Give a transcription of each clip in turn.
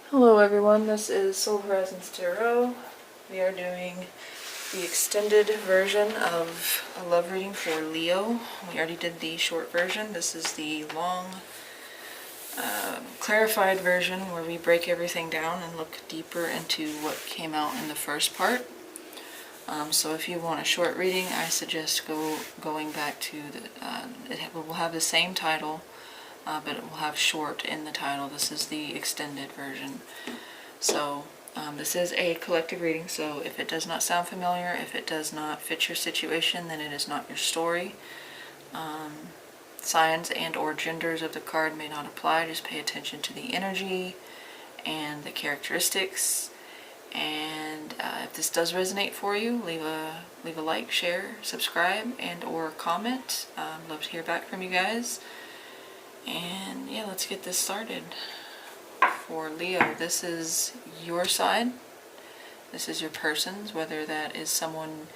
Hello everyone, this is Soul Horizons Tarot. We are doing the extended version of a love reading for Leo. We already did the short version. This is the long, clarified version where we break everything down and look deeper into what came out in the first part. So if you want a short reading, I suggest going back to the, it will have the same title, but it will have short in the title. This is the extended version. So this is a collective reading, so if it does not sound familiar, if it does not fit your situation, then it is not your story. Signs and or genders of the card may not apply. Just pay attention to the energy and the characteristics. And if this does resonate for you, leave a like, share, subscribe, and or comment. Love to hear back from you guys. And yeah, let's get this started. For Leo, this is your side. This is your person's, whether that is someone,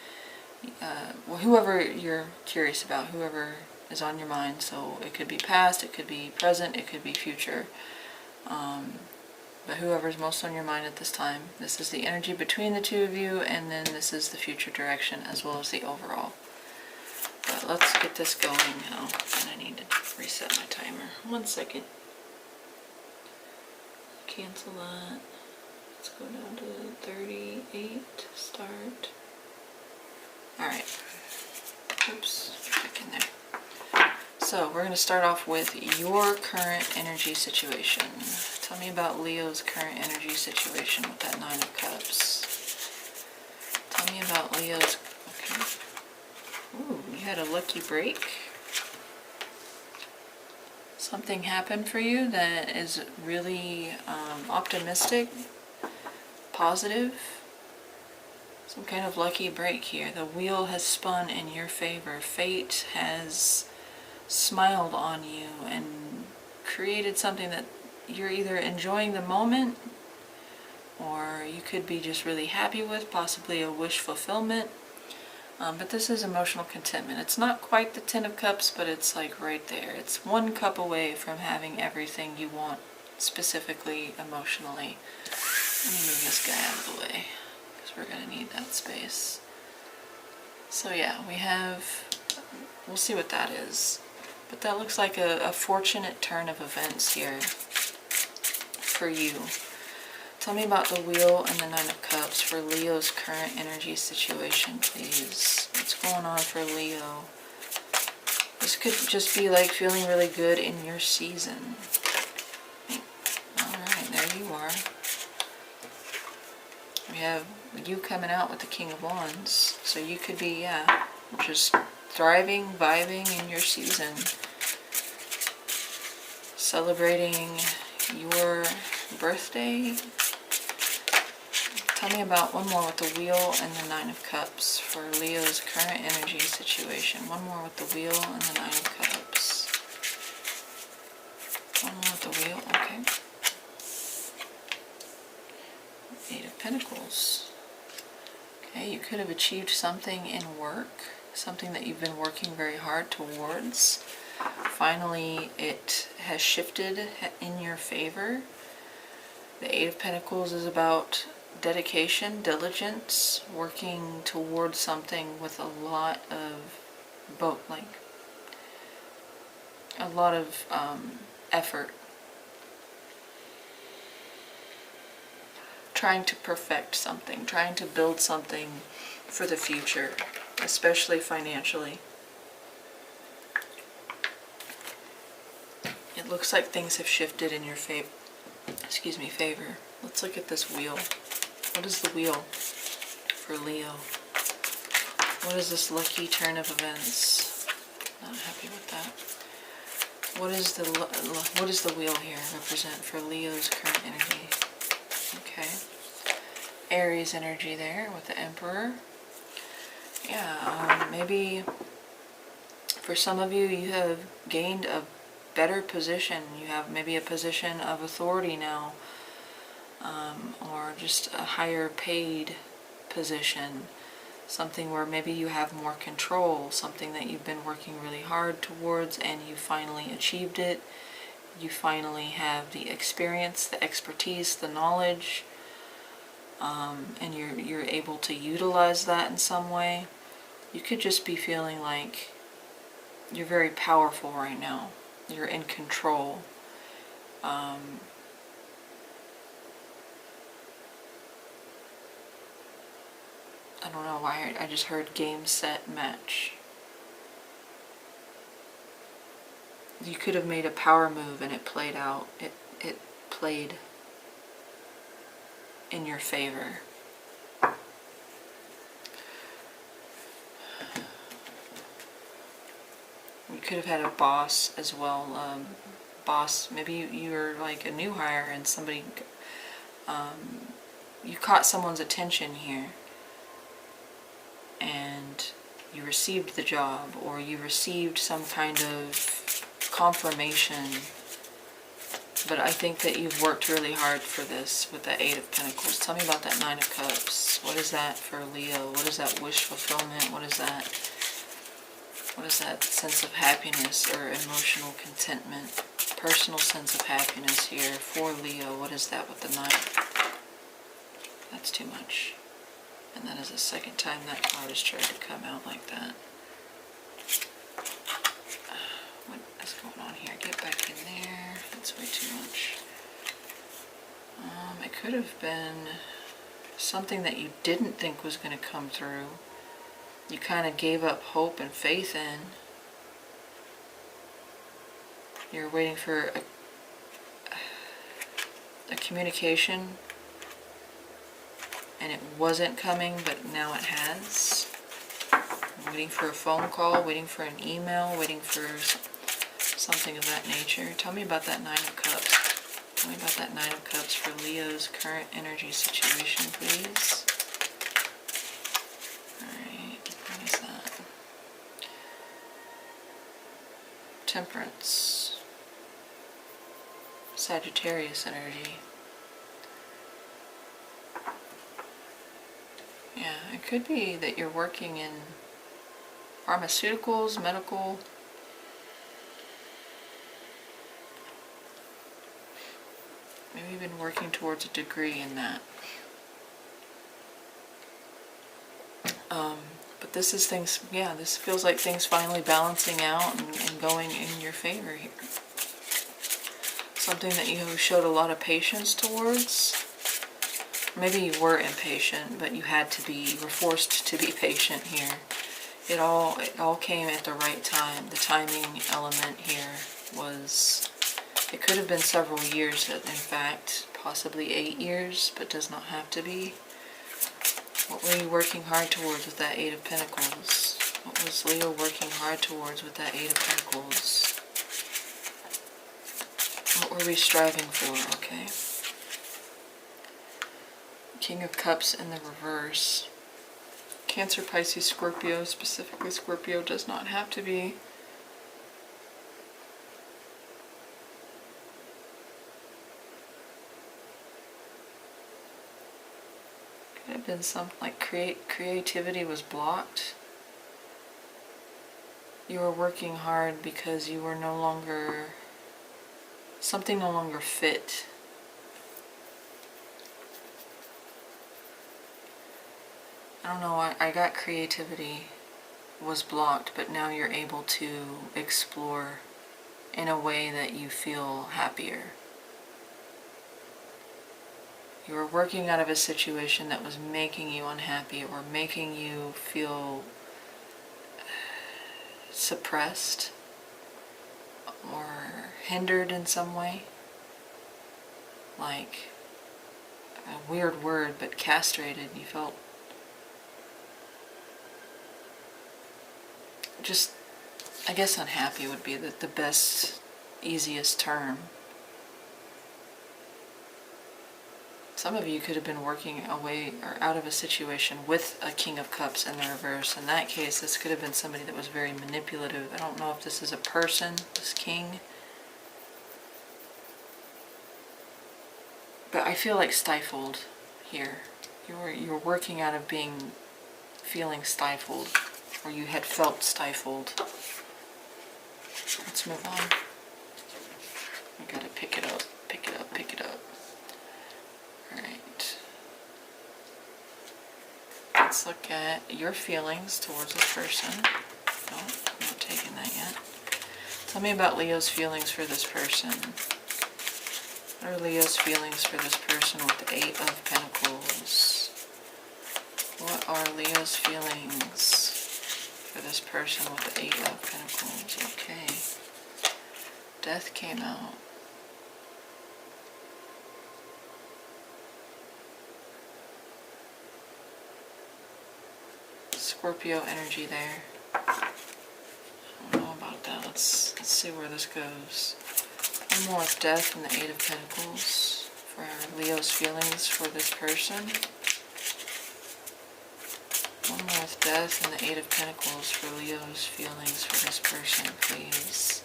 whoever you're curious about, whoever is on your mind. So it could be past, it could be present, it could be future. But whoever's most on your mind at this time. This is the energy between the two of you, and then this is the future direction as well as the overall. But let's get this going now. And I need to reset my timer. 1 second. Cancel that. Let's go down to 38. Start. Alright. Oops. Back in there. So we're going to start off with your current energy situation. Tell me about Leo's current energy situation with that 9 of Cups. Tell me about Leo's... Okay. Ooh, you had a lucky break. Something happened for you that is really optimistic, positive. Some kind of lucky break here. The wheel has spun in your favor. Fate has smiled on you and created something that you're either enjoying the moment, or you could be just really happy with, possibly a wish fulfillment. But this is emotional contentment. It's not quite the 10 of Cups, but it's like right there. It's 1 cup away from having everything you want, specifically emotionally. Let me move this guy out of the way, because we're going to need that space. So yeah, we'll see what that is. But that looks like a fortunate turn of events here for you. Tell me about the wheel and the 9 of Cups for Leo's current energy situation, please. What's going on for Leo? This could just be like feeling really good in your season. Alright, there you are. We have you coming out with the King of Wands. So you could be, yeah, just thriving, vibing in your season. Celebrating your birthday. Tell me about one more with the wheel and the 9 of Cups for Leo's current energy situation. One more with the wheel and the 9 of Cups. One more with the wheel, okay. 8 of Pentacles. Okay, you could have achieved something in work, something that you've been working very hard towards. Finally, it has shifted in your favor. The 8 of Pentacles is about dedication, diligence, working towards something with a lot of effort. Trying to perfect something, trying to build something for the future, especially financially. It looks like things have shifted in your favor. Let's look at this wheel. What is the wheel for Leo? What is this lucky turn of events? Not happy with that. What is the wheel here represent for Leo's current energy? Okay. Aries energy there with the Emperor. Yeah, maybe for some of you, you have gained a better position. You have maybe a position of authority now, or just a higher paid position, something where maybe you have more control, something that you've been working really hard towards and you finally achieved it, you finally have the experience, the expertise, the knowledge, and you're able to utilize that in some way. You could just be feeling like you're very powerful right now. You're in control. I don't know why I just heard game, set, match. You could have made a power move and it played out. It played in your favor. You could have had a boss as well. Boss, maybe you're like a new hire and somebody, you caught someone's attention here and you received the job, or you received some kind of confirmation. But I think that you've worked really hard for this with the Eight of Pentacles. Tell me about that Nine of Cups. What is that for Leo? What is that wish fulfillment? What is that? What is that sense of happiness or emotional contentment? Personal sense of happiness here for Leo. What is that with the Nine? That's too much. And that is the second time that card has tried to come out like that. What is going on here? Get back in there. That's way too much. It could have been something that you didn't think was going to come through. You kind of gave up hope and faith in. You're waiting for a communication, and it wasn't coming, but now it has. Waiting for a phone call, waiting for an email, waiting for something of that nature. Tell me about that Nine of Cups. Tell me about that Nine of Cups for Leo's current energy situation, please. Alright, what is that? Temperance. Sagittarius energy. Yeah, it could be that you're working in pharmaceuticals, medical. Maybe you've been working towards a degree in that. But this is things, yeah, this feels like things finally balancing out and going in your favor here. Something that you showed a lot of patience towards. Maybe you were impatient, but you had to be, you were forced to be patient here. It all came at the right time. The timing element here was, it could have been several years, in fact, possibly 8 years, but does not have to be. What were you working hard towards with that Eight of Pentacles? What was Leo working hard towards with that Eight of Pentacles? What were we striving for? Okay. King of Cups in the reverse. Cancer, Pisces, Scorpio, specifically Scorpio, does not have to be. Could have been something like creativity was blocked. You were working hard because you were no longer, something no longer fit. I don't know, I got creativity was blocked, but now you're able to explore in a way that you feel happier. You were working out of a situation that was making you unhappy or making you feel suppressed or hindered in some way. Like a weird word, but castrated. You felt just, I guess unhappy would be the best, easiest term. Some of you could have been working away or out of a situation with a King of Cups in the reverse. In that case, this could have been somebody that was very manipulative. I don't know if this is a person, this King. But I feel like stifled here. You were working out of feeling stifled, or you had felt stifled. Let's move on. Gotta pick it up, pick it up, pick it up. Alright. Let's look at your feelings towards this person. No, I'm not taking that yet. Tell me about Leo's feelings for this person. What are Leo's feelings for this person with the 8 of Pentacles? What are Leo's feelings for this person with the 8 of Pentacles? Okay. Death came out. Scorpio energy there. I don't know about that. Let's see where this goes. One more with Death and the 8 of Pentacles for Leo's feelings for this person. One more with Death and the 8 of Pentacles for Leo's feelings for this person, please.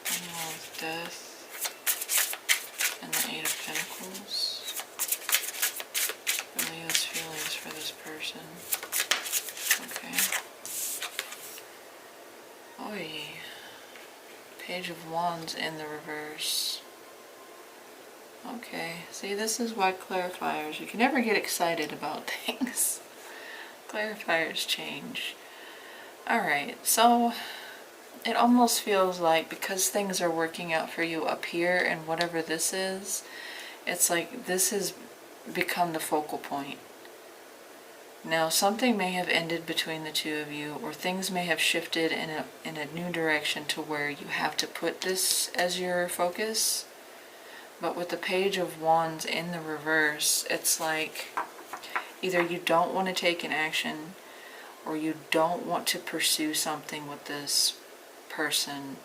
One more with Death and the 8 of Pentacles. Leo's feelings for this person. Okay. Oy. Page of Wands in the reverse. Okay. See, this is why clarifiers, you can never get excited about things. Clarifiers change. Alright, so it almost feels like because things are working out for you up here and whatever this is, it's like this has become the focal point. Now something may have ended between the two of you, or things may have shifted in a new direction to where you have to put this as your focus. But with the Page of Wands in the reverse, it's like either you don't want to take an action or you don't want to pursue something with this person.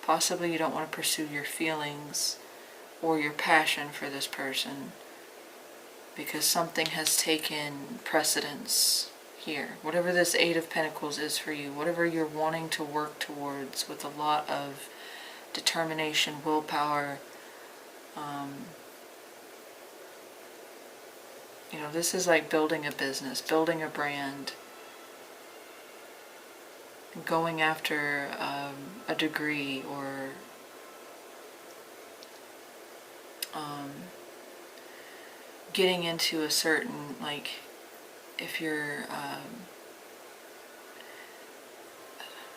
Possibly you don't want to pursue your feelings or your passion for this person, because something has taken precedence here. Whatever this 8 of Pentacles is for you, whatever you're wanting to work towards with a lot of determination, willpower, you know, this is like building a business, building a brand, going after a degree, or getting into a certain, like, if you're,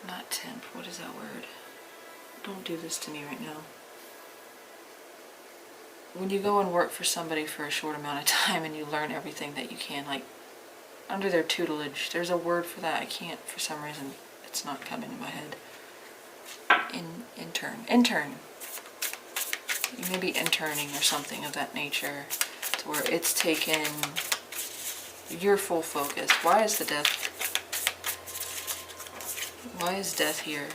not temp, what is that word? Don't do this to me right now. When you go and work for somebody for a short amount of time and you learn everything that you can, like, under their tutelage, there's a word for that. I can't, for some reason, it's not coming to my head. Intern. You may be interning or something of that nature, to where it's taken your full focus. Why is the Death? Why is Death here?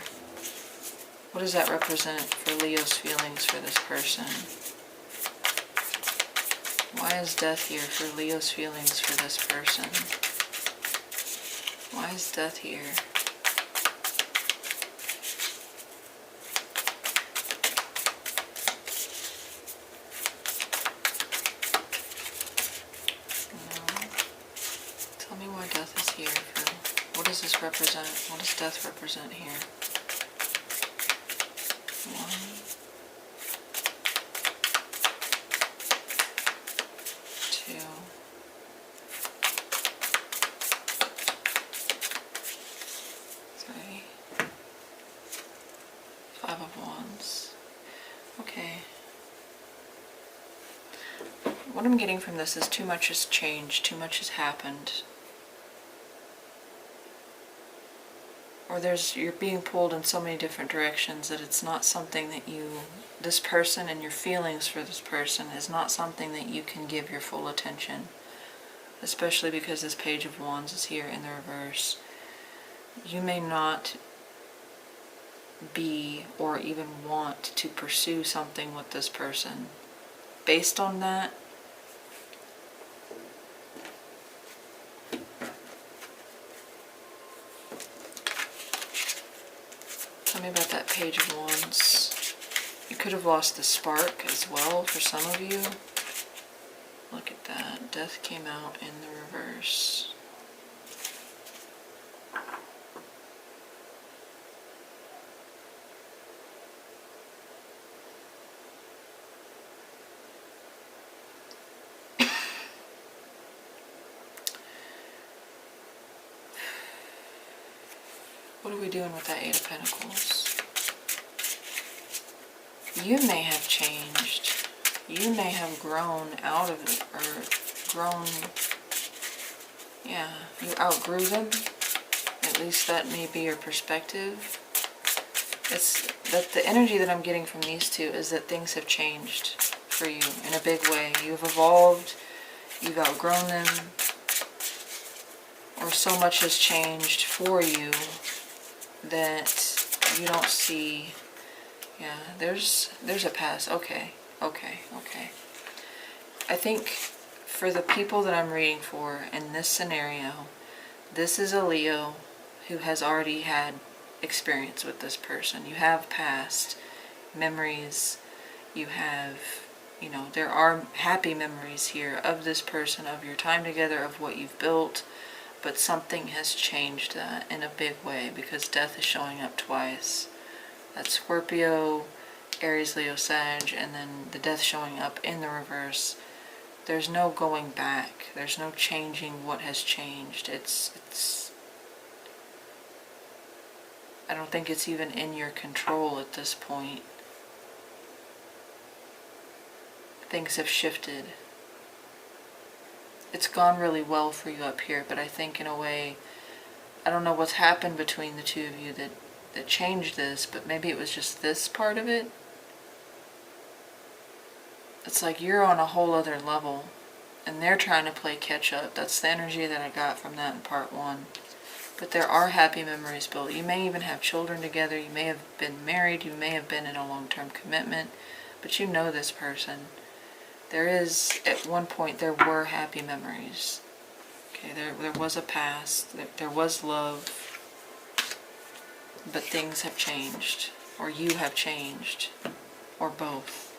What does that represent for Leo's feelings for this person? Why is Death here for Leo's feelings for this person? Why is Death here? Tell me why Death is here. What does this represent? What does Death represent here? 1, 2, 3, 5 of Wands. Okay. What I'm getting from this is too much has changed, too much has happened. Or you're being pulled in so many different directions that it's not something that this person and your feelings for this person is not something that you can give your full attention. Especially because this Page of Wands is here in the reverse. You may not be or even want to pursue something with this person. Based on that, tell me about that Page of Wands. You could have lost the spark as well for some of you. Look at that. Death came out in the reverse. are we doing with that Eight of Pentacles? You may have changed. You may have grown out of it, or grown, yeah, you outgrew them. At least that may be your perspective. It's that the energy that I'm getting from these two is that things have changed for you in a big way. You've evolved, you've outgrown them, or so much has changed for you that you don't see. Yeah, there's a past. Okay. I think for the people that I'm reading for in this scenario, this is a Leo who has already had experience with this person. You have past memories. You have, you know, there are happy memories here of this person, of your time together, of what you've built. But something has changed that in a big way because death is showing up twice. That's Scorpio, Aries, Leo, Sag, and then the death showing up in the reverse. There's no going back. There's no changing what has changed. It's I don't think it's even in your control at this point. Things have shifted. It's gone really well for you up here, but I think in a way, I don't know what's happened between the two of you that changed this, but maybe it was just this part of it. It's like you're on a whole other level, and they're trying to play catch up. That's the energy that I got from that in part one. But there are happy memories built. You may even have children together. You may have been married. You may have been in a long-term commitment. But you know this person. There is, at one point, there were happy memories. Okay, there was a past. There was love. But things have changed. Or you have changed. Or both.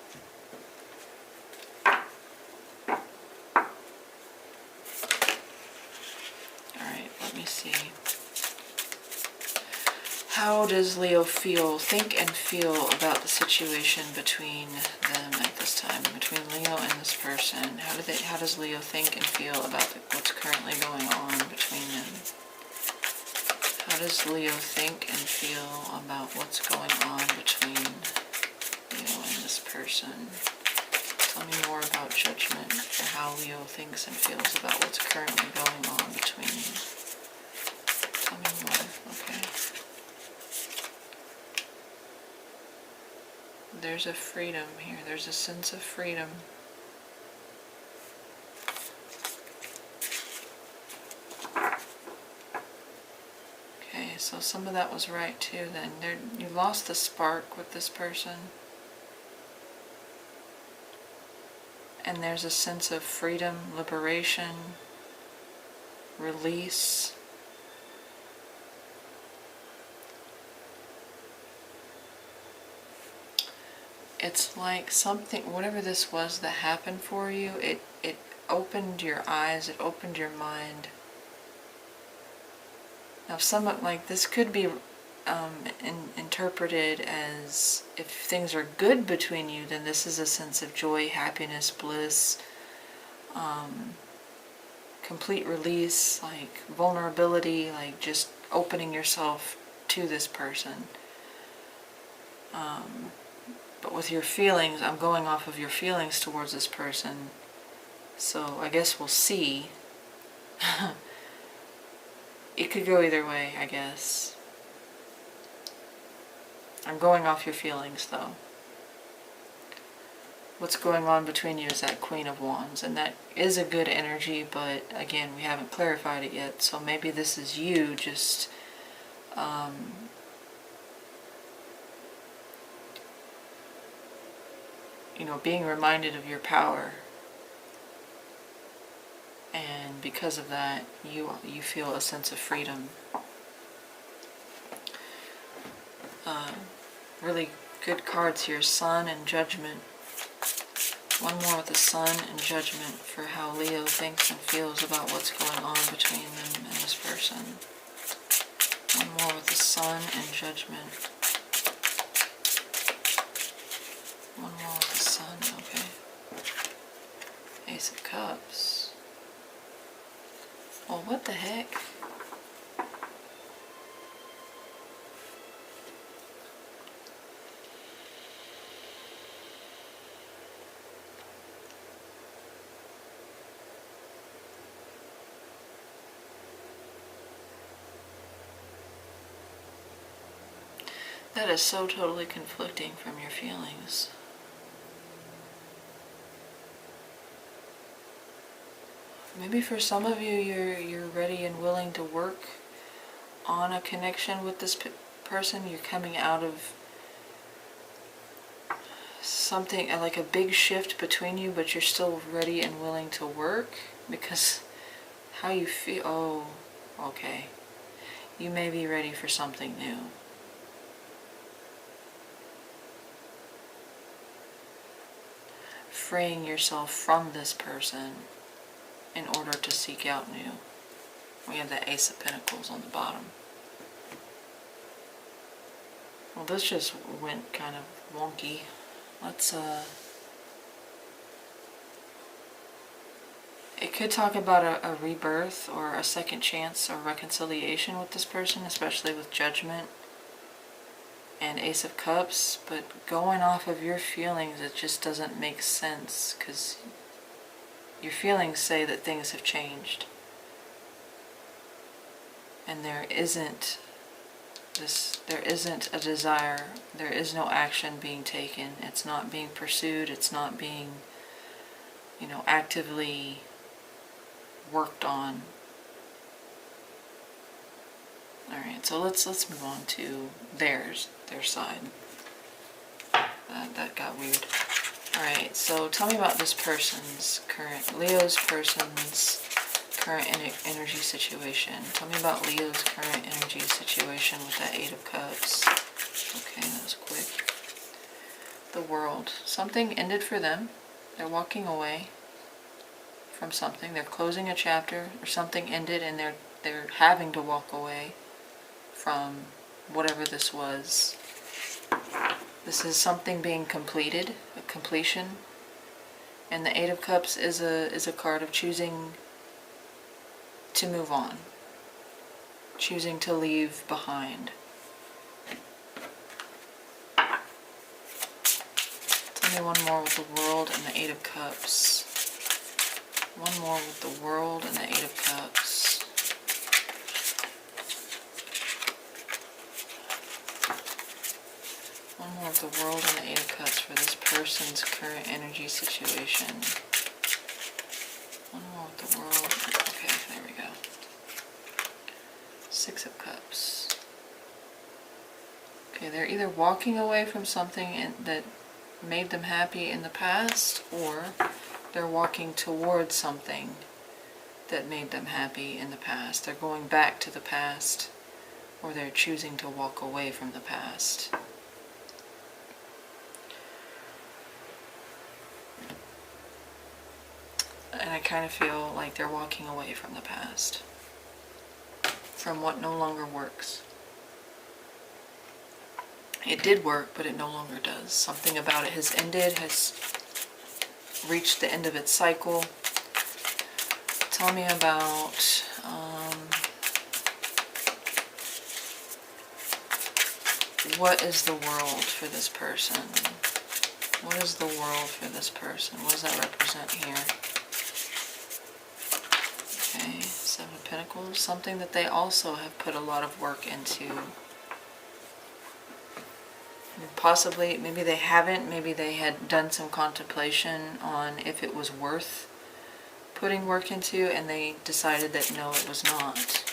Alright, let me see. How does Leo think and feel about the situation between them at this time, between Leo and this person? How does Leo think and feel about what's currently going on between them? How does Leo think and feel about what's going on between Leo and this person? Tell me more about Judgment, or how Leo thinks and feels about what's currently going on between you. Tell me more. Okay. There's a freedom here. There's a sense of freedom. Okay, so some of that was right too then. You lost the spark with this person. And there's a sense of freedom, liberation, release. It's like something, whatever this was that happened for you, it opened your eyes, it opened your mind. Now somewhat like this could be interpreted as if things are good between you, then this is a sense of joy, happiness, bliss, complete release, like vulnerability, like just opening yourself to this person. But with your feelings, I'm going off of your feelings towards this person. So I guess we'll see. It could go either way, I guess. I'm going off your feelings, though. What's going on between you is that Queen of Wands, and that is a good energy, but again, we haven't clarified it yet, so maybe this is you just you know, being reminded of your power, and because of that, you feel a sense of freedom. Really good cards here, Sun and Judgment. One more with the Sun and Judgment for how Leo thinks and feels about what's going on between them and this person. One more with the Sun and Judgment. One more with the Sun, okay. Ace of Cups. Well, what the heck? That is so totally conflicting from your feelings. Maybe for some of you, you're ready and willing to work on a connection with this person. You're coming out of something like a big shift between you, but you're still ready and willing to work because how you feel. Oh, okay. You may be ready for something new. Freeing yourself from this person in order to seek out new. We have the Ace of Pentacles on the bottom. Well, this just went kind of wonky. Let's, it could talk about a rebirth or a second chance or reconciliation with this person, especially with Judgment and Ace of Cups, but going off of your feelings, it just doesn't make sense, because your feelings say that things have changed. And there isn't a desire, there is no action being taken, it's not being pursued, it's not being, actively worked on. Alright, so let's move on to their side. That got weird. Alright, so tell me about this person's Leo's person's current energy situation. Tell me about Leo's current energy situation with that Eight of Cups. Okay, that was quick. The World. Something ended for them. They're walking away from something. They're closing a chapter, or something ended and they're having to walk away from whatever this was. This is something being completed, a completion. And the Eight of Cups is a card of choosing to move on, choosing to leave behind. Tell me one more with the World and the Eight of Cups. One more with the World and the Eight of Cups. One more with the World and the Eight of Cups for this person's current energy situation. One more with the World. Okay, there we go. Six of Cups. Okay, they're either walking away from something that made them happy in the past, or they're walking towards something that made them happy in the past. They're going back to the past, or they're choosing to walk away from the past. And I kind of feel like they're walking away from the past, from what no longer works. It did work, but it no longer does. Something about it has ended, has reached the end of its cycle. Tell me about what is the world for this person? What is the world for this person? What does that represent here? Okay, Seven of Pentacles. Something that they also have put a lot of work into. Possibly, maybe they haven't, maybe they had done some contemplation on if it was worth putting work into, and they decided that no, it was not.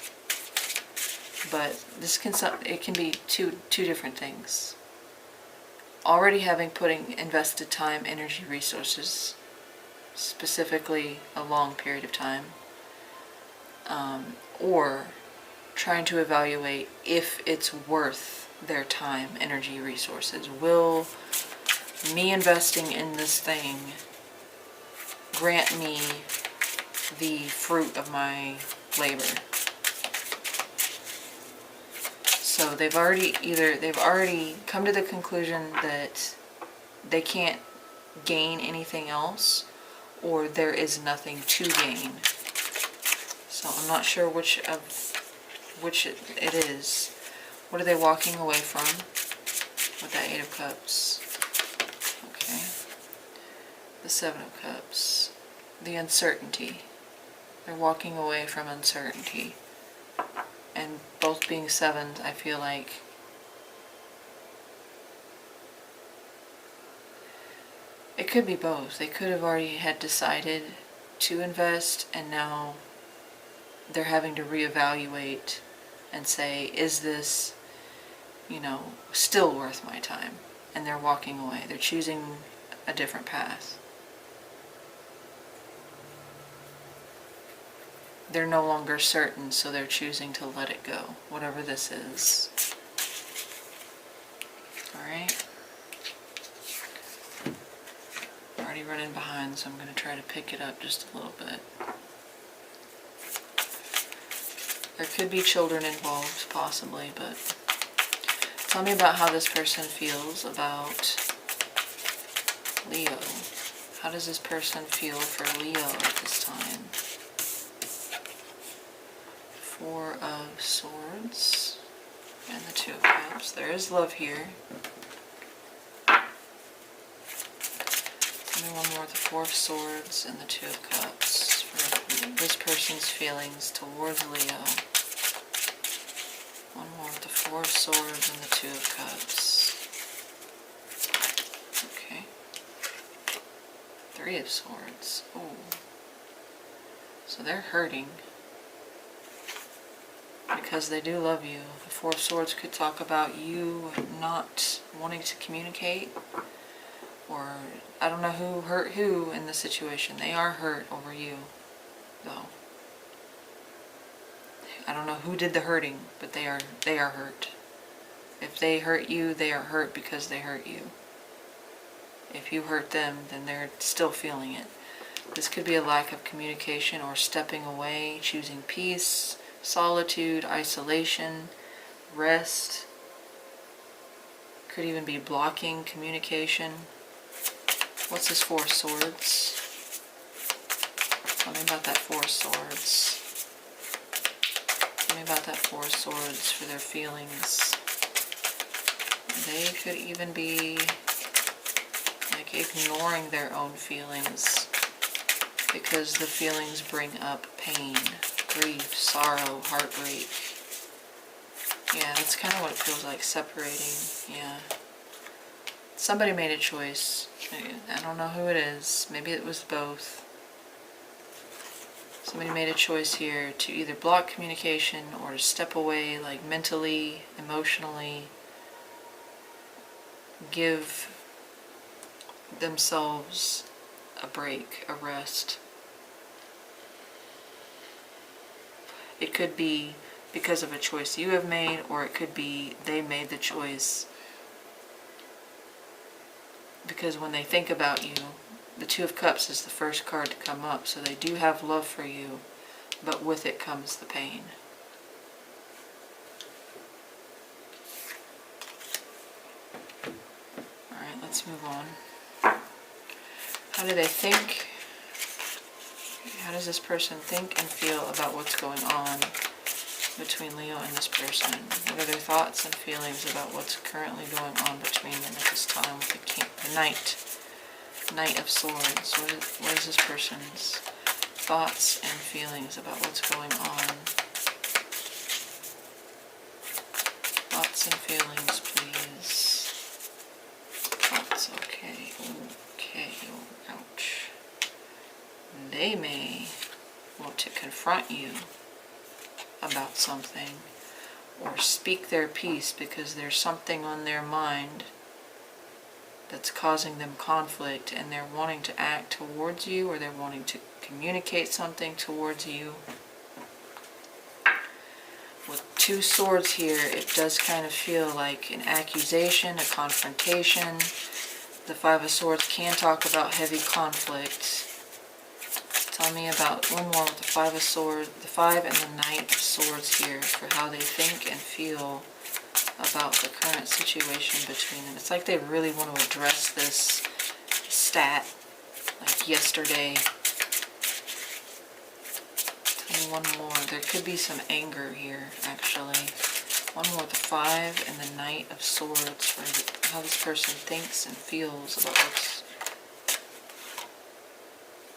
But it can be two different things. Already invested time, energy, resources, specifically a long period of time, or trying to evaluate if it's worth their time, energy, resources. Will me investing in this thing grant me the fruit of my labor? So they've already come to the conclusion that they can't gain anything else, or there is nothing to gain. So I'm not sure which it is. What are they walking away from with that Eight of Cups? Okay. The Seven of Cups. The uncertainty. They're walking away from uncertainty. And both being sevens, I feel like It could be both. They could have already had decided to invest, and now they're having to reevaluate and say, is this, still worth my time? And they're walking away. They're choosing a different path. They're no longer certain, so they're choosing to let it go, whatever this is. Alright? I'm already running behind, so I'm going to try to pick it up just a little bit. There could be children involved, possibly, but tell me about how this person feels about Leo. How does this person feel for Leo at this time? Four of Swords and the Two of Cups. There is love here. Tell me one more, the Four of Swords and the Two of Cups for this person's feelings towards Leo. One more with the Four of Swords and the Two of Cups. Okay. Three of Swords. Oh. So they're hurting. Because they do love you. The Four of Swords could talk about you not wanting to communicate. Or, I don't know who hurt who in the situation. They are hurt over you, though. I don't know who did the hurting, but they are hurt. If they hurt you, they are hurt because they hurt you. If you hurt them, then they're still feeling it. This could be a lack of communication or stepping away, choosing peace, solitude, isolation, rest. Could even be blocking communication. What's this Four of Swords? Tell me about that Four of Swords. Tell me about that Four of Swords for their feelings. They could even be like ignoring their own feelings because the feelings bring up pain, grief, sorrow, heartbreak. Yeah, that's kind of what it feels like, separating. Yeah. Somebody made a choice. I don't know who it is. Maybe it was both. Somebody made a choice here to either block communication or to step away, like mentally, emotionally, give themselves a break, a rest. It could be because of a choice you have made, or it could be they made the choice because when they think about you, the Two of Cups is the first card to come up, so they do have love for you, but with it comes the pain. Alright, let's move on. How do they think? How does this person think and feel about what's going on between Leo and this person? What are their thoughts and feelings about what's currently going on between them at this time with the Knight of Swords? What is this person's thoughts and feelings about what's going on? Thoughts and feelings, please. Thoughts, okay. Okay, oh, ouch. They may want to confront you about something or speak their piece because there's something on their mind that's causing them conflict, and they're wanting to act towards you, or they're wanting to communicate something towards you. With Two Swords here, it does kind of feel like an accusation, a confrontation. The Five of Swords can talk about heavy conflict. Tell me about one more with the Five of Swords, the Five and the Knight of Swords here for how they think and feel about the current situation between them. It's like they really want to address this stat, like yesterday. Tell me one more. There could be some anger here, actually. One more with the Five and the Knight of Swords for how this person thinks and feels about what's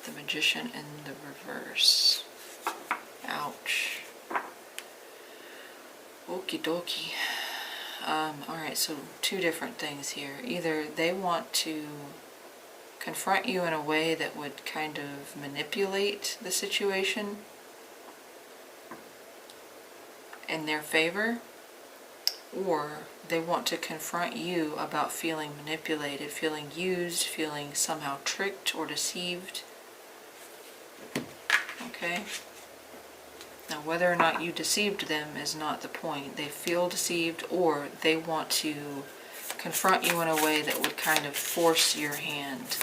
the Magician in the reverse. Ouch. Okie dokie. Alright, so two different things here. Either they want to confront you in a way that would kind of manipulate the situation in their favor, or they want to confront you about feeling manipulated, feeling used, feeling somehow tricked or deceived. Okay? Now, whether or not you deceived them is not the point. They feel deceived, or they want to confront you in a way that would kind of force your hand.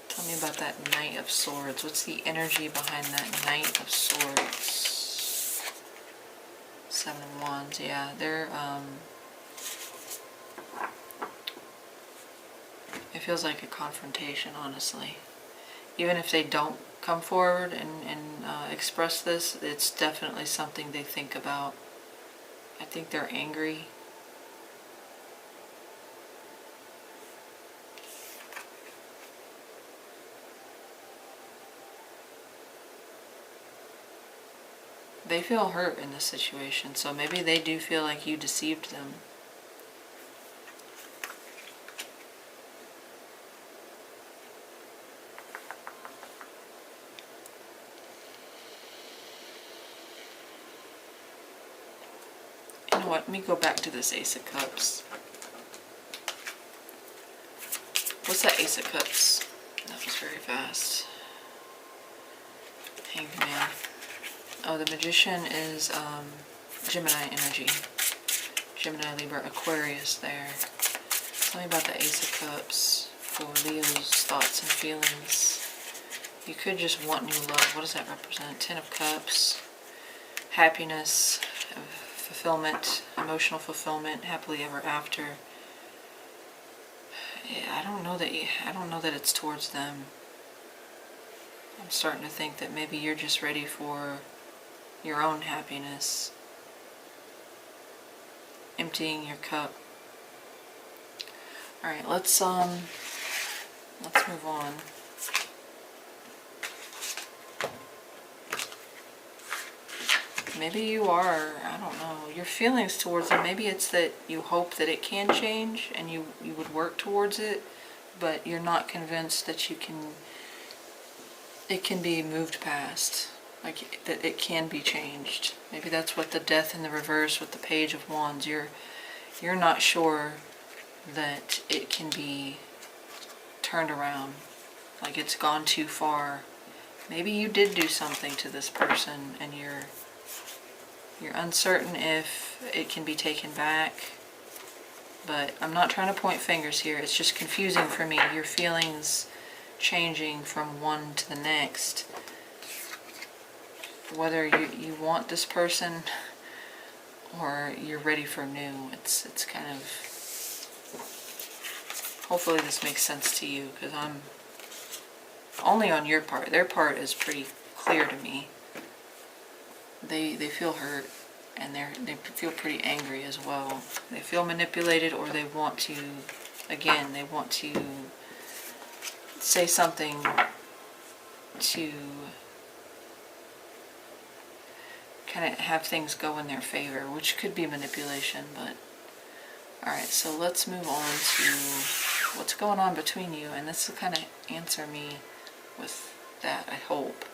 Tell me about that Knight of Swords. What's the energy behind that Knight of Swords? Seven of Wands, yeah. They're, it feels like a confrontation, honestly. Even if they don't come forward and express this, it's definitely something they think about. I think they're angry. They feel hurt in this situation, so maybe they do feel like you deceived them. You know what, let me go back to this Ace of Cups. What's that Ace of Cups? That was very fast. Hanged Man. Oh, the Magician is Gemini energy. Gemini, Libra, Aquarius there. Tell me about the Ace of Cups for Leo's thoughts and feelings. You could just want new love. What does that represent? Ten of Cups. Happiness, fulfillment, emotional fulfillment, happily ever after. Yeah, I don't know that it's towards them. I'm starting to think that maybe you're just ready for your own happiness. Emptying your cup. Alright, let's move on. Maybe you are, I don't know, your feelings towards them, maybe it's that you hope that it can change and you would work towards it, but you're not convinced that it can be moved past, like that it can be changed. Maybe that's what the Death in the reverse with the Page of Wands, you're not sure that it can be turned around, like it's gone too far. Maybe you did do something to this person and you're uncertain if it can be taken back, but I'm not trying to point fingers here. It's just confusing for me. Your feelings changing from one to the next. Whether you want this person or you're ready for new. It's kind of... Hopefully this makes sense to you, because I'm only on your part. Their part is pretty clear to me. They feel hurt, and they feel pretty angry as well. They feel manipulated, or they want to, again, they want to say something to kind of have things go in their favor, which could be manipulation, but... Alright, so let's move on to what's going on between you, and this will kind of answer me with that, I hope.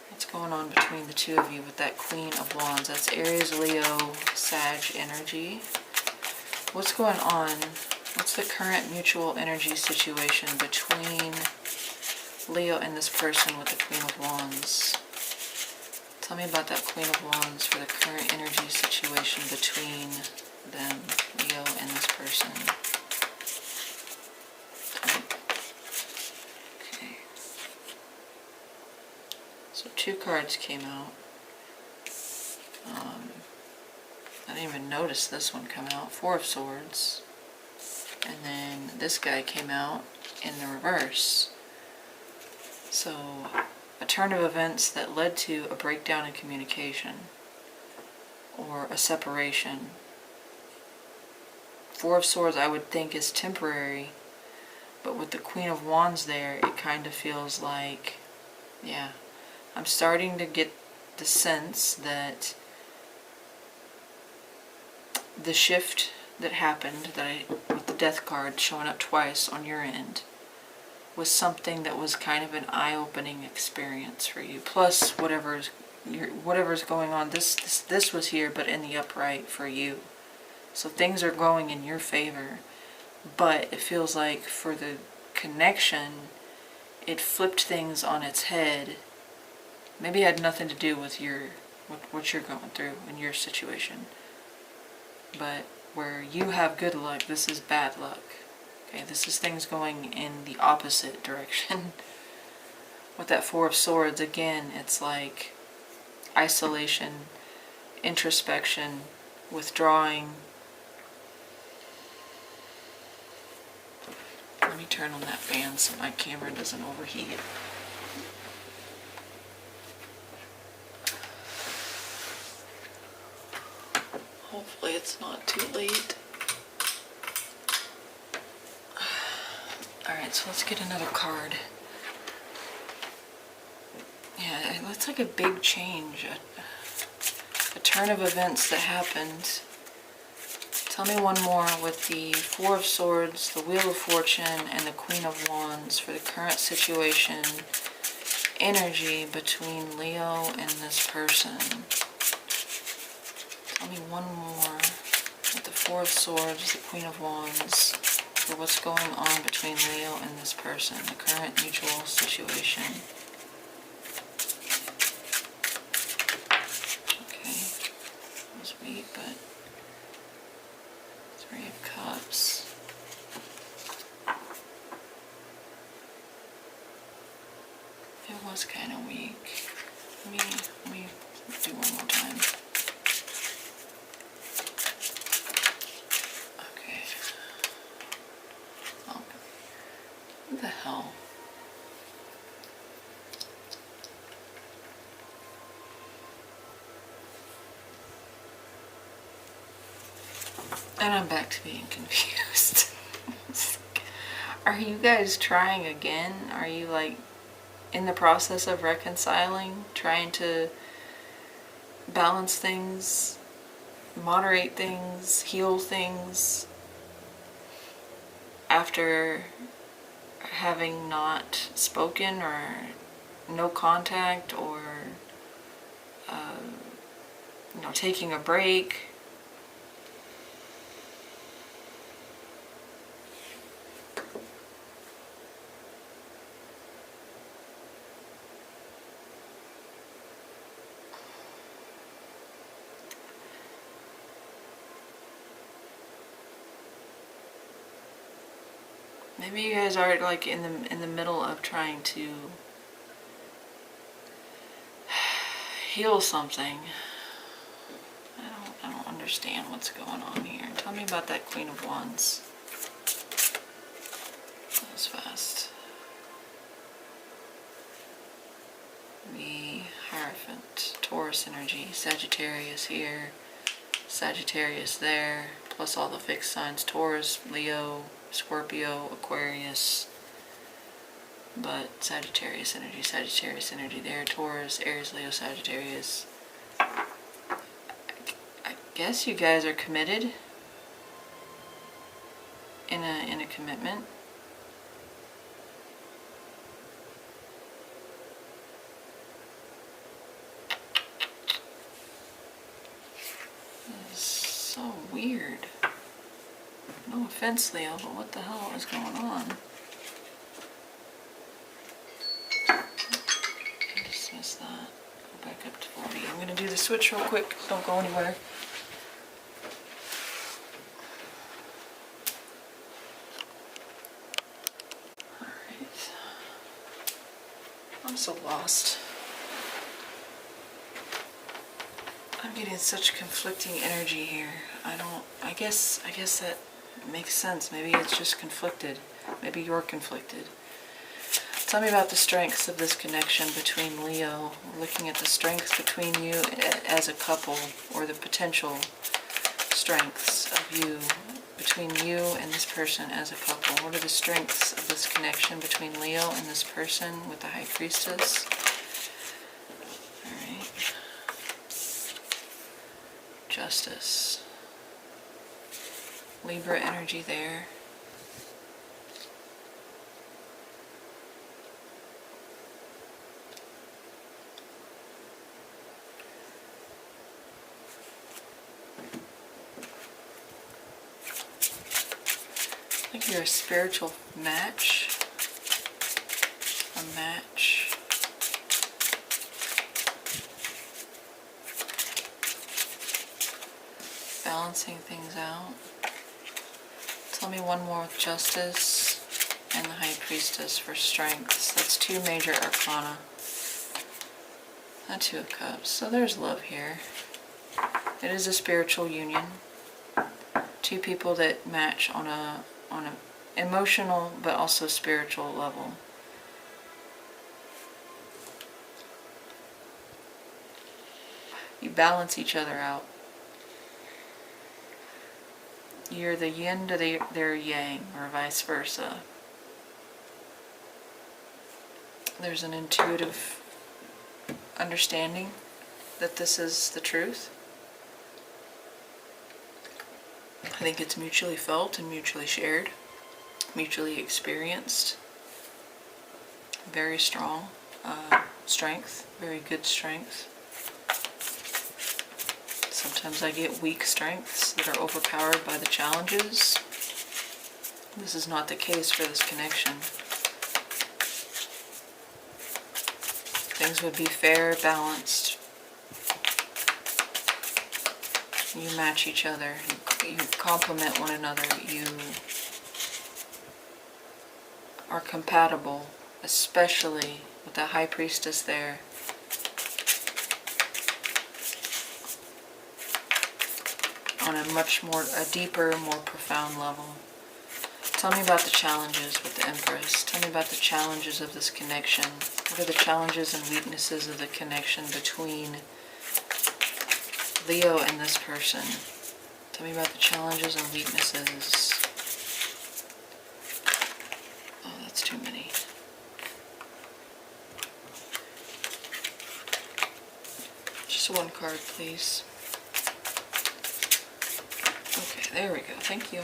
What's going on between the two of you with that Queen of Wands? That's Aries, Leo, Sag energy. What's going on? What's the current mutual energy situation between Leo and this person with the Queen of Wands? Tell me about that Queen of Wands for the current energy situation between them, Leo and this person. So two cards came out. I didn't even notice this one come out. Four of Swords. And then this guy came out in the reverse. So a turn of events that led to a breakdown in communication or a separation. Four of Swords I would think is temporary, but with the Queen of Wands there, it kind of feels like, yeah, I'm starting to get the sense that the shift that happened, with the death card showing up twice on your end, was something that was kind of an eye-opening experience for you. Plus whatever's going on, this was here, but in the upright for you. So things are going in your favor, but it feels like for the connection, it flipped things on its head. Maybe it had nothing to do with what you're going through in your situation. But where you have good luck, this is bad luck. Okay, this is things going in the opposite direction. With that Four of Swords, again, it's like isolation, introspection, withdrawing. Let me turn on that fan so my camera doesn't overheat. Hopefully it's not too late. Alright, so let's get another card. Yeah, it looks like a big change, a turn of events that happened. Tell me one more with the Four of Swords, the Wheel of Fortune, and the Queen of Wands for the current situation, energy between Leo and this person. Tell me one more with the Four of Swords, the Queen of Wands, for what's going on between Leo and this person, the current mutual situation. Okay, that was weak, but Three of Cups. It was kind of weak. Let me do one more time. Okay. Oh, what the hell? And I'm back to being confused. Are you guys trying again? Are you like in the process of reconciling, trying to balance things, moderate things, heal things after having not spoken or no contact, or taking a break? Maybe you guys are like in the middle of trying to heal something. I don't understand what's going on here. Tell me about that Queen of Wands. That was fast. The Hierophant, Taurus energy, Sagittarius here, Sagittarius there, plus all the fixed signs, Taurus, Leo, Scorpio, Aquarius, but Sagittarius energy there, Taurus, Aries, Leo, Sagittarius. I guess you guys are committed in a commitment. This is so weird. No offense, Leo, but what the hell is going on? Dismiss that. Go back up to 40. I'm going to do the switch real quick. Don't go anywhere. Alright. I'm so lost. I'm getting such conflicting energy here. I guess that makes sense. Maybe it's just conflicted. Maybe you're conflicted. Tell me about the strengths of this connection between Leo. We're looking at the strengths between you as a couple, or the potential strengths of you, between you and this person as a couple. What are the strengths of this connection between Leo and this person with the High Priestess? Alright. Justice. Libra energy there. I think you're a spiritual match. A match. Balancing things out. Tell me one more with Justice and the High Priestess for strengths. That's 2 major arcana. Not 2 of Cups. So there's love here. It is a spiritual union. 2 people that match on a emotional but also spiritual level. You balance each other out. You're the yin to their yang, or vice versa. There's an intuitive understanding that this is the truth. I think it's mutually felt and mutually shared, mutually experienced. Very strong strength, very good strength. Sometimes I get weak strengths that are overpowered by the challenges. This is not the case for this connection. Things would be fair, balanced. You match each other. You complement one another. You are compatible, especially with the High Priestess there. On a deeper, more profound level. Tell me about the challenges with the Empress. Tell me about the challenges of this connection. What are the challenges and weaknesses of the connection between Leo and this person? Tell me about the challenges and weaknesses. Oh, that's too many. Just 1 card, please. Okay, there we go. Thank you.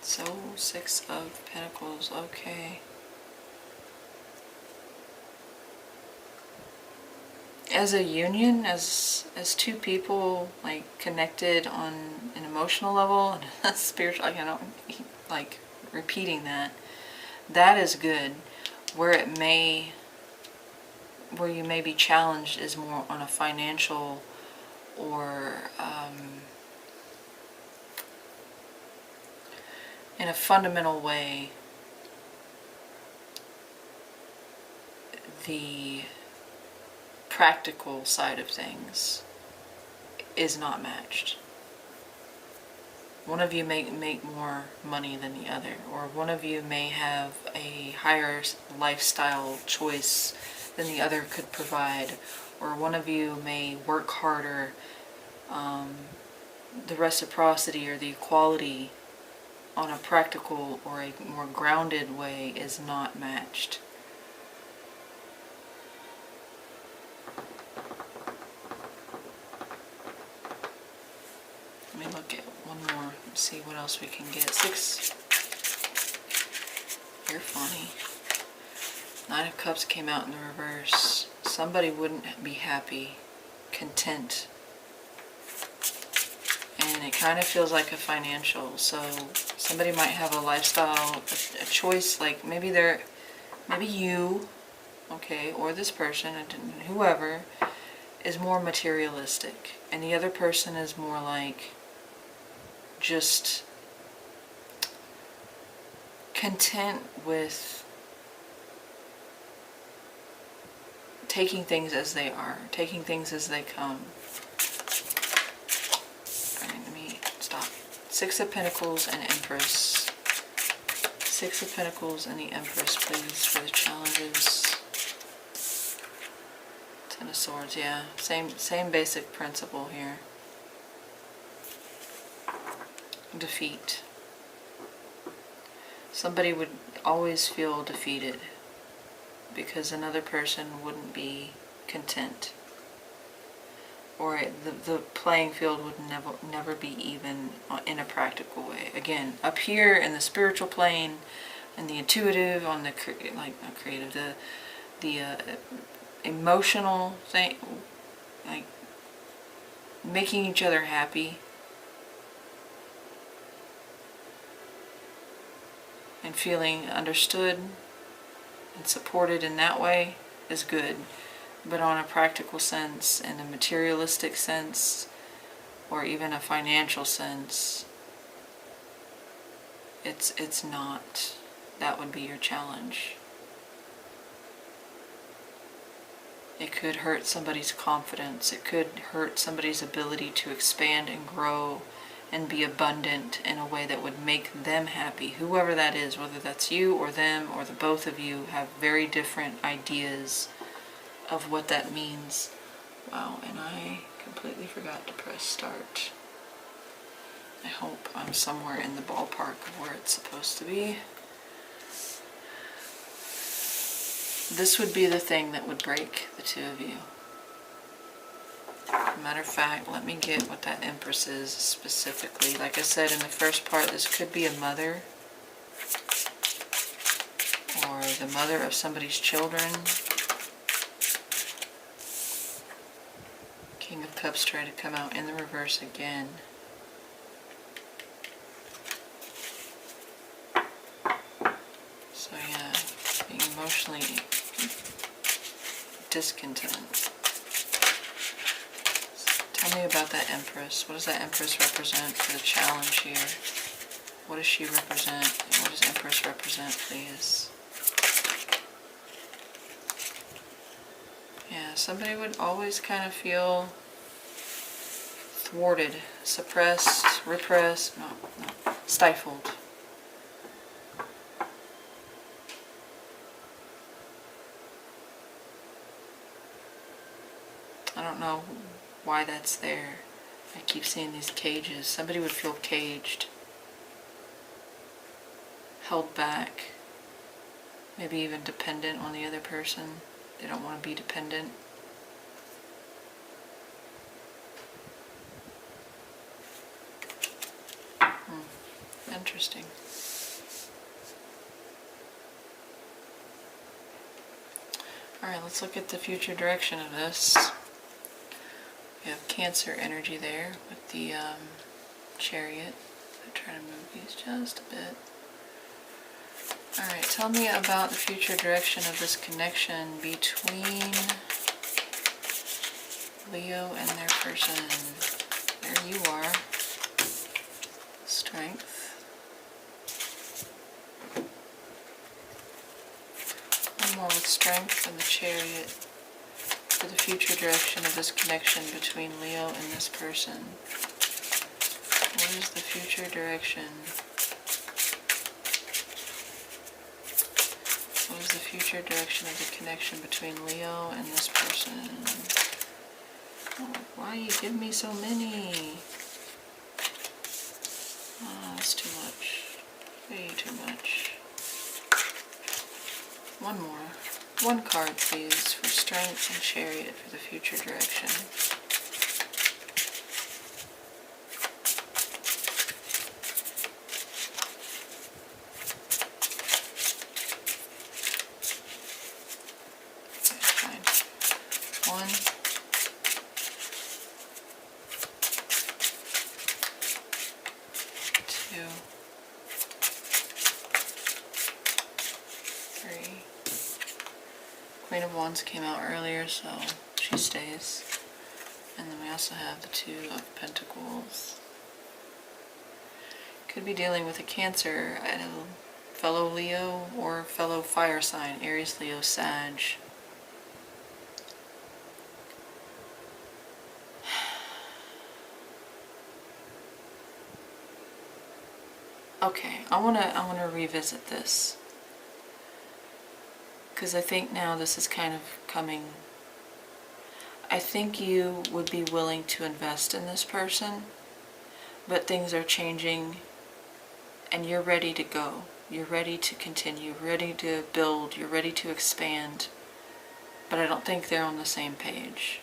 So, 6 of Pentacles. Okay. As a union, as 2 people like connected on an emotional level and a spiritual, like repeating that is good. Where you may be challenged is more on a financial or in a fundamental way. The practical side of things is not matched. One of you may make more money than the other, or one of you may have a higher lifestyle choice than the other could provide, or one of you may work harder. The reciprocity or the equality on a practical or a more grounded way is not matched. Let me look at one more and see what else we can get. 6. You're funny. 9 of Cups came out in the reverse. Somebody wouldn't be happy, content. And it kind of feels like a financial. So somebody might have a lifestyle, a choice, like maybe you, okay, or this person, whoever, is more materialistic. And the other person is more like just content with taking things as they are, taking things as they come. Alright, let me stop. 6 of Pentacles and Empress. 6 of Pentacles and the Empress, please, for the challenges. 10 of Swords, yeah. Same basic principle here. Defeat. Somebody would always feel defeated because another person wouldn't be content. or the playing field would never be even in a practical way. Again, up here in the spiritual plane and the intuitive, on the not creative, the emotional thing, like making each other happy and feeling understood and supported in that way is good. But on a practical sense, in a materialistic sense, or even a financial sense, it's not. That would be your challenge. It could hurt somebody's confidence. It could hurt somebody's ability to expand and grow and be abundant in a way that would make them happy. Whoever that is, whether that's you or them or the both of you, have very different ideas of what that means. Wow, and I completely forgot to press start. I hope I'm somewhere in the ballpark of where it's supposed to be. This would be the thing that would break the two of you. Matter of fact, let me get what that Empress is specifically. Like I said in the first part, this could be a mother, or the mother of somebody's children. King of Cups tried to come out in the reverse again. So yeah, being emotionally discontent. Tell me about that Empress. What does that Empress represent for the challenge here? What does she represent? And what does Empress represent, please? Yeah, somebody would always kind of feel thwarted, suppressed, repressed, no, stifled. I don't know why that's there. I keep seeing these cages. Somebody would feel caged, held back, maybe even dependent on the other person. They don't want to be dependent. Interesting. Alright, let's look at the future direction of this. We have Cancer energy there with the Chariot. I'm trying to move these just a bit. Alright, tell me about the future direction of this connection between Leo and their person. There you are. Strength. One more with Strength and the Chariot for the future direction of this connection between Leo and this person. What is the future direction? What is the future direction of the connection between Leo and this person? Oh, why you give me so many? Oh, that's too much. Way too much. One more. One card, please, for Strength and Chariot for the future direction. Okay, fine. One. Two. Three. Queen of Wands came out earlier, so she stays. And then we also have the Two of Pentacles. Could be dealing with a Cancer, a fellow Leo or fellow fire sign, Aries, Leo, Sag. Okay, I wanna revisit this, because I think now this is kind of coming. I think you would be willing to invest in this person, but things are changing and you're ready to go. You're ready to continue, ready to build, you're ready to expand, but I don't think they're on the same page.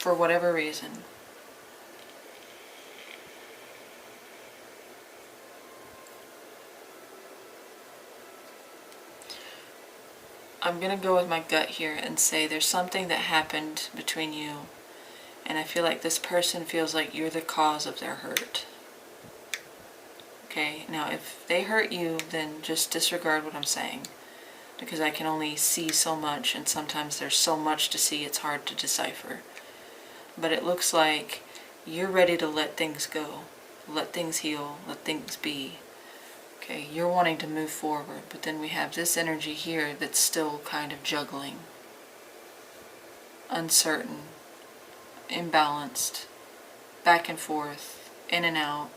for whatever reason. I'm going to go with my gut here and say there's something that happened between you, and I feel like this person feels like you're the cause of their hurt. Okay, now if they hurt you, then just disregard what I'm saying, because I can only see so much, and sometimes there's so much to see it's hard to decipher. But it looks like you're ready to let things go, let things heal, let things be. Okay, you're wanting to move forward, but then we have this energy here that's still kind of juggling, uncertain, imbalanced, back and forth, in and out.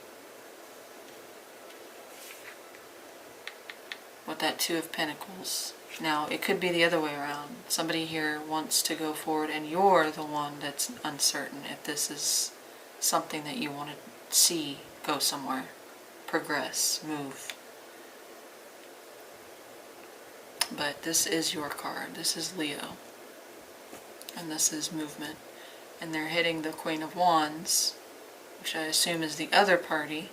With that Two of Pentacles. Now, it could be the other way around. Somebody here wants to go forward and you're the one that's uncertain if this is something that you want to see go somewhere, progress, move. But this is your card. This is Leo. And this is movement. And they're hitting the Queen of Wands, which I assume is the other party.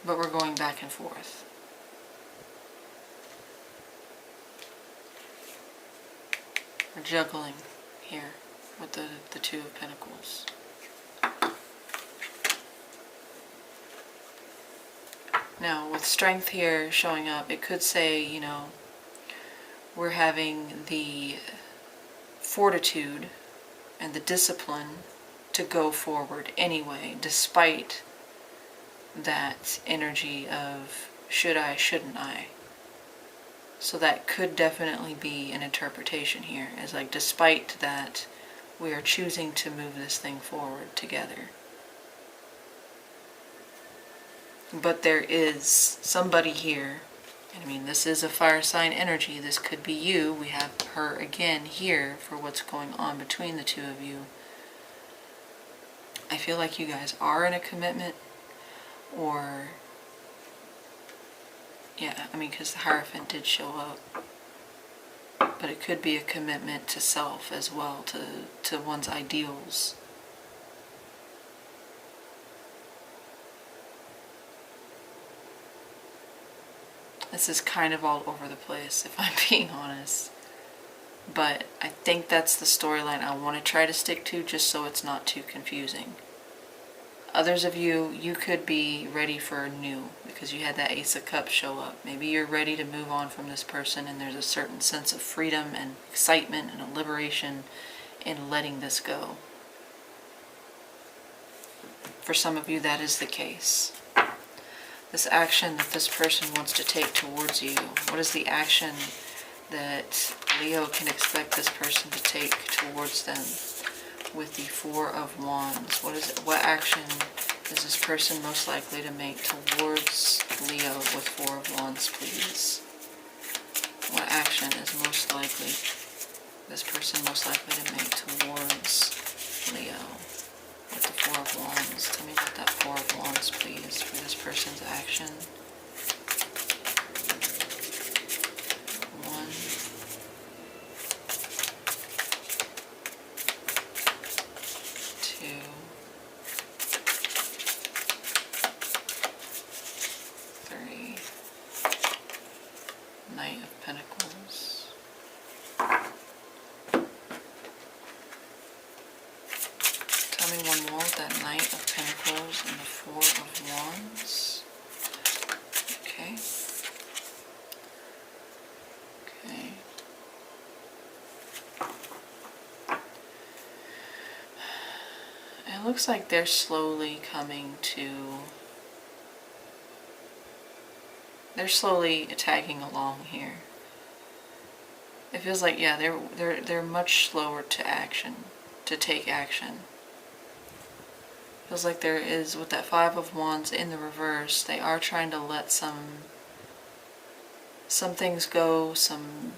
But we're going back and forth. We're juggling here with the Two of Pentacles. Now, with Strength here showing up, it could say, you know, we're having the fortitude and the discipline to go forward anyway, despite that energy of should I, shouldn't I. So that could definitely be an interpretation here, as like despite that, we are choosing to move this thing forward together. But there is somebody here, and I mean this is a fire sign energy, this could be you. We have her again here for what's going on between the two of you. I feel like you guys are in a commitment, or yeah, I mean, because the Hierophant did show up. But it could be a commitment to self as well, to one's ideals. This is kind of all over the place, if I'm being honest. But I think that's the storyline I want to try to stick to, just so it's not too confusing. Others of you, you could be ready for new, because you had that Ace of Cups show up. Maybe you're ready to move on from this person, and there's a certain sense of freedom and excitement and a liberation in letting this go. For some of you, that is the case. This action that this person wants to take towards you, what is the action that Leo can expect this person to take towards them? With the Four of Wands, what action is this person most likely to make towards Leo with Four of Wands, please? What action is this person most likely to make towards Leo with the Four of Wands? Tell me about that Four of Wands, please, for this person's action. Knight of Pentacles. Tell me one more, that Knight of Pentacles and the Four of Wands. Okay. Okay. It looks like they're slowly coming to... They're slowly tagging along here. It feels like, yeah, they're much slower to take action. Feels like there is, with that Five of Wands in the reverse, they are trying to let some things go, some,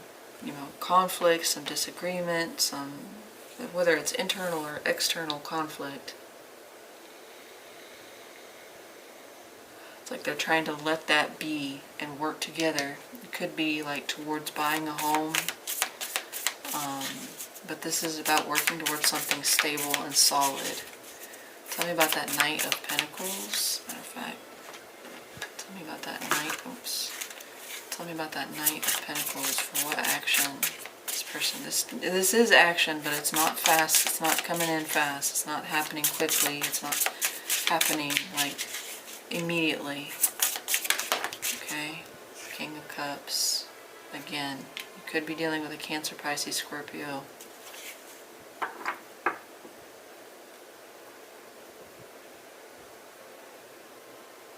you know, conflict, some disagreement, some, whether it's internal or external conflict. Like they're trying to let that be and work together. It could be like towards buying a home, But this is about working towards something stable and solid. Tell me about that Knight of Pentacles. Matter of fact, tell me about that Knight. Oops. Tell me about that Knight of Pentacles. For what action this person? This is action, but it's not fast. It's not coming in fast. It's not happening quickly. It's not happening like immediately. Okay. King of Cups. Again, you could be dealing with a Cancer, Pisces, Scorpio.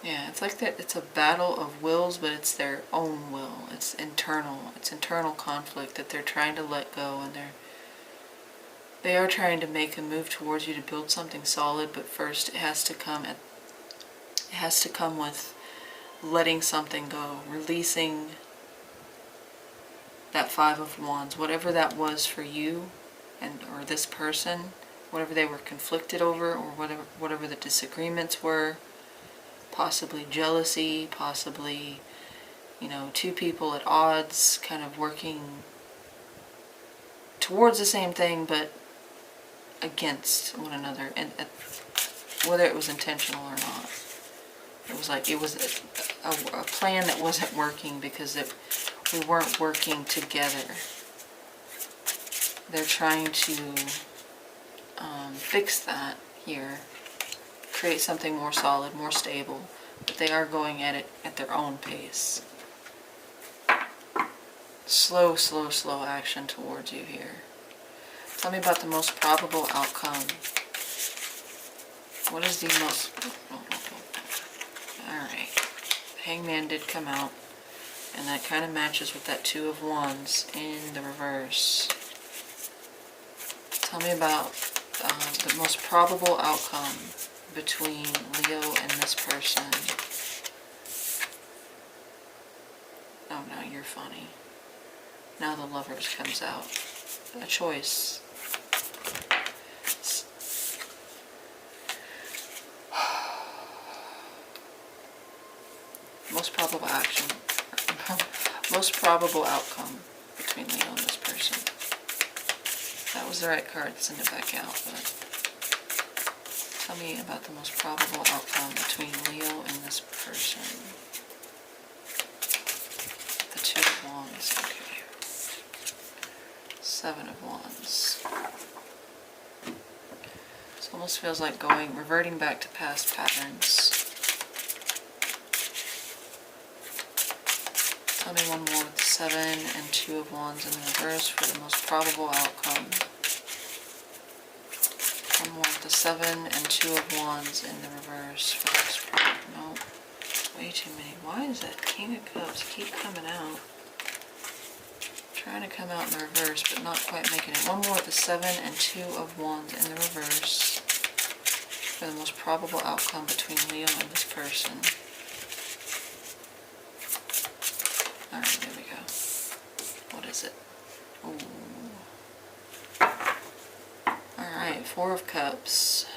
Yeah, it's like that. It's a battle of wills, but it's their own will. It's internal. It's internal conflict that they're trying to let go, and they are trying to make a move towards you to build something solid. But first, it has to come with letting something go, releasing that Five of Wands, whatever that was for you, or this person, whatever they were conflicted over, or whatever the disagreements were. Possibly jealousy, possibly, two people at odds, kind of working towards the same thing, but against one another, and whether it was intentional or not. It was like, it was a plan that wasn't working because we weren't working together. They're trying to fix that here. Create something more solid, more stable, but they are going at it at their own pace. Slow, slow, slow action towards you here. Tell me about the most probable outcome. What is the most... Alright. Hangman did come out, and that kind of matches with that Two of Wands in the reverse. Tell me about the most probable outcome between Leo and this person. Oh no, you're funny. Now the Lovers comes out. A choice. Most probable action. Most probable outcome between Leo and this person. That was the right card, send it back out, but tell me about the most probable outcome between Leo and this person. The Two of Wands, okay. Seven of Wands. This almost feels like reverting back to past patterns. Tell me one more with the Seven and Two of Wands in the reverse for the most probable outcome. One more with the Seven and Two of Wands in the reverse for this problem. No, way too many. Why is that King of Cups keep coming out? Trying to come out in the reverse, but not quite making it. One more with the Seven and Two of Wands in the reverse for the most probable outcome between Leo and this person. Alright, there we go. What is it? Ooh. Alright, Four of Cups.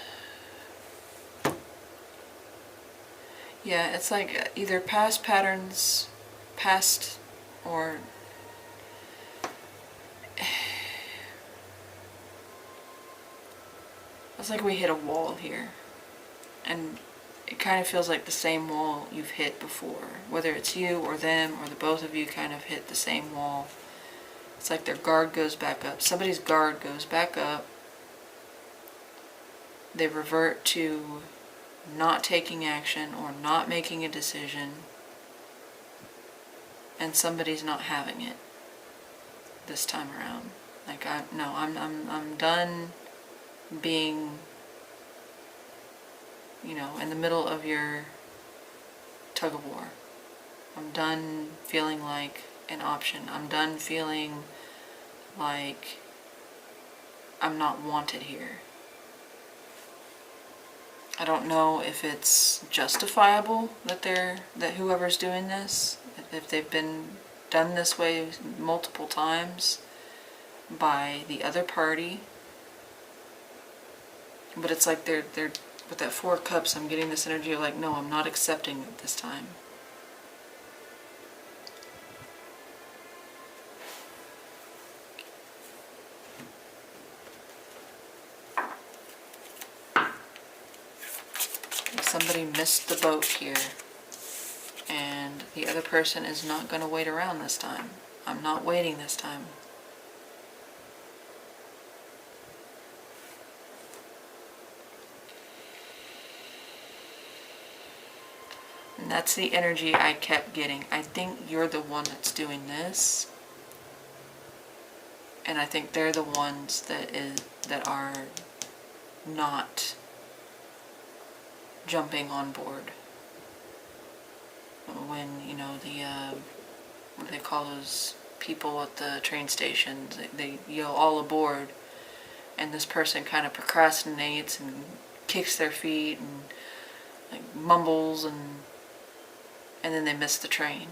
Yeah, it's like either past patterns, or it's like we hit a wall here, and it kind of feels like the same wall you've hit before. Whether it's you or them or the both of you kind of hit the same wall. It's like their guard goes back up. Somebody's guard goes back up. They revert to not taking action or not making a decision. And somebody's not having it this time around. Like, I'm done being, in the middle of your tug of war. I'm done feeling like an option. I'm done feeling like I'm not wanted here. I don't know if it's justifiable that whoever's doing this, if they've been done this way multiple times by the other party. But it's like they're with that Four of Cups, I'm getting this energy of like, no, I'm not accepting it this time. somebody missed the boat here. And the other person is not going to wait around this time. I'm not waiting this time. And that's the energy I kept getting. I think you're the one that's doing this. And I think they're the ones that are not jumping on board. When, you know, what do they call those people at the train stations? They yell all aboard, and this person kind of procrastinates and kicks their feet and like mumbles, and then they miss the train.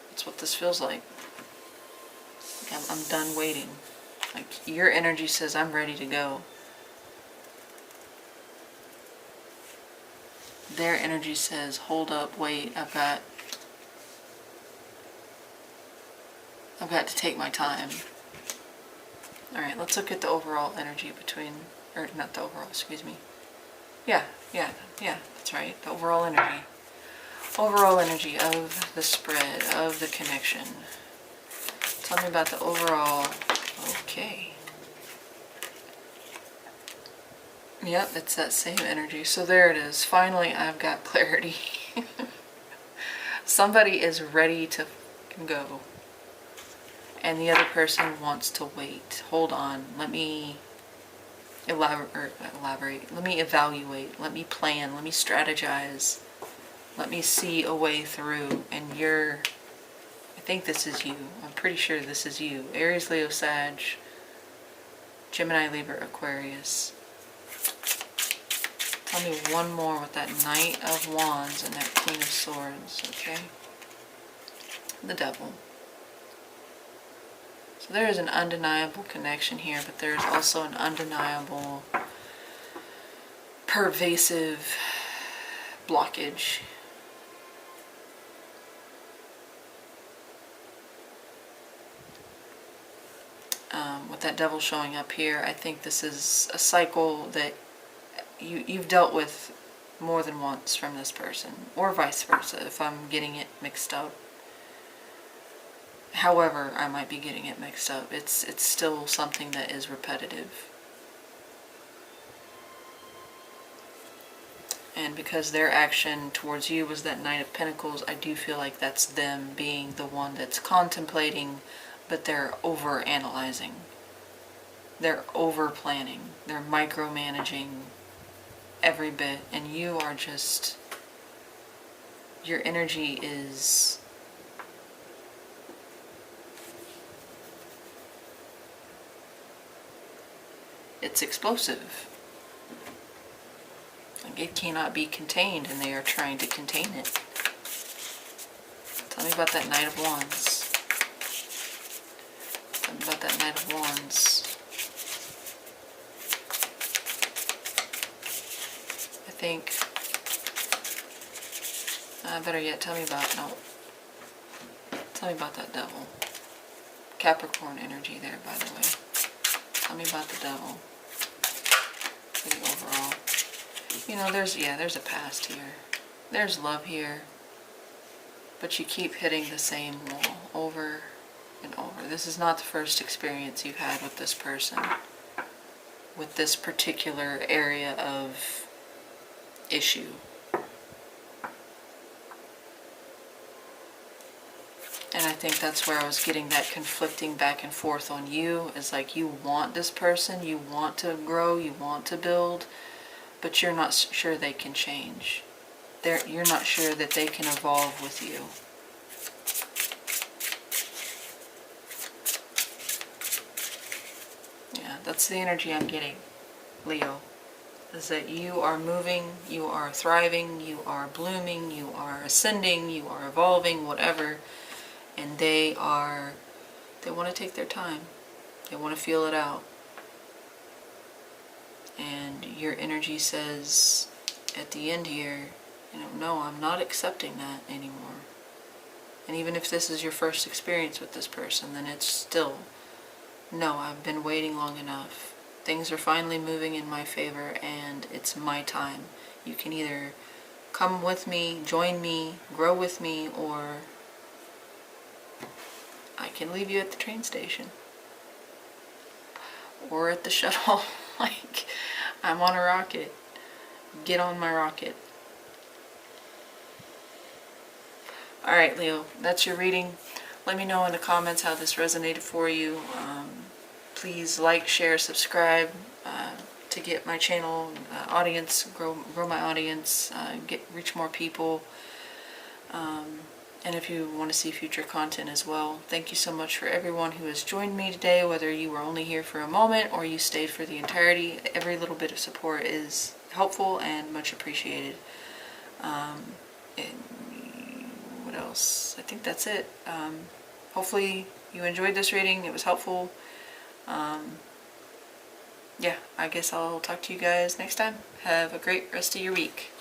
That's what this feels like. I'm done waiting. Like, your energy says I'm ready to go. Their energy says, hold up, wait, I've got to take my time. Alright, let's look at the overall energy between, or not the overall, excuse me. Yeah, that's right, the overall energy. Overall energy of the spread, of the connection. Tell me about the overall, okay. Yep, it's that same energy. So there it is. Finally, I've got clarity. Somebody is ready to go. And the other person wants to wait. Hold on. Let me elaborate. Let me evaluate. Let me plan. Let me strategize. Let me see a way through. And I think this is you. I'm pretty sure this is you. Aries, Leo, Sag, Gemini, Libra, Aquarius. Tell me one more with that Knight of Wands and that Queen of Swords, okay? The Devil. So there is an undeniable connection here, but there is also an undeniable, pervasive blockage. With that Devil showing up here, I think this is a cycle that you've dealt with more than once from this person, or vice versa, if I'm getting it mixed up. However I might be getting it mixed up, it's still something that is repetitive. And because their action towards you was that Knight of Pentacles, I do feel like that's them being the one that's contemplating, but they're over-analyzing. They're over-planning. They're micromanaging every bit, and you are just, your energy is it's explosive. Like, it cannot be contained, and they are trying to contain it. Tell me about that Knight of Wands. Tell me about that Knight of Wands. I think, better yet, tell me about that Devil. Capricorn energy there, by the way. Tell me about the Devil. For the overall. You know, there's a past here. There's love here. But you keep hitting the same wall over and over. This is not the first experience you've had with this person, with this particular area of issue. And I think that's where I was getting that conflicting back and forth on you. Is like, you want this person, you want to grow, you want to build, but you're not sure they can change. You're not sure that they can evolve with you. Yeah, that's the energy I'm getting, Leo. Is that you are moving, you are thriving, you are blooming, you are ascending, you are evolving, whatever. And they want to take their time. They want to feel it out. And your energy says at the end here, no, I'm not accepting that anymore. And even if this is your first experience with this person, then it's still no, I've been waiting long enough. Things are finally moving in my favor and it's my time. You can either come with me, join me, grow with me, or I can leave you at the train station. Or at the shuttle. Like, I'm on a rocket. Get on my rocket. Alright, Leo, that's your reading. Let me know in the comments how this resonated for you. Please like, share, subscribe to get my channel audience, grow my audience, reach more people. And if you want to see future content as well. Thank you so much for everyone who has joined me today, whether you were only here for a moment or you stayed for the entirety. Every little bit of support is helpful and much appreciated. And what else? I think that's it. Hopefully you enjoyed this reading. It was helpful. Yeah, I guess I'll talk to you guys next time. Have a great rest of your week.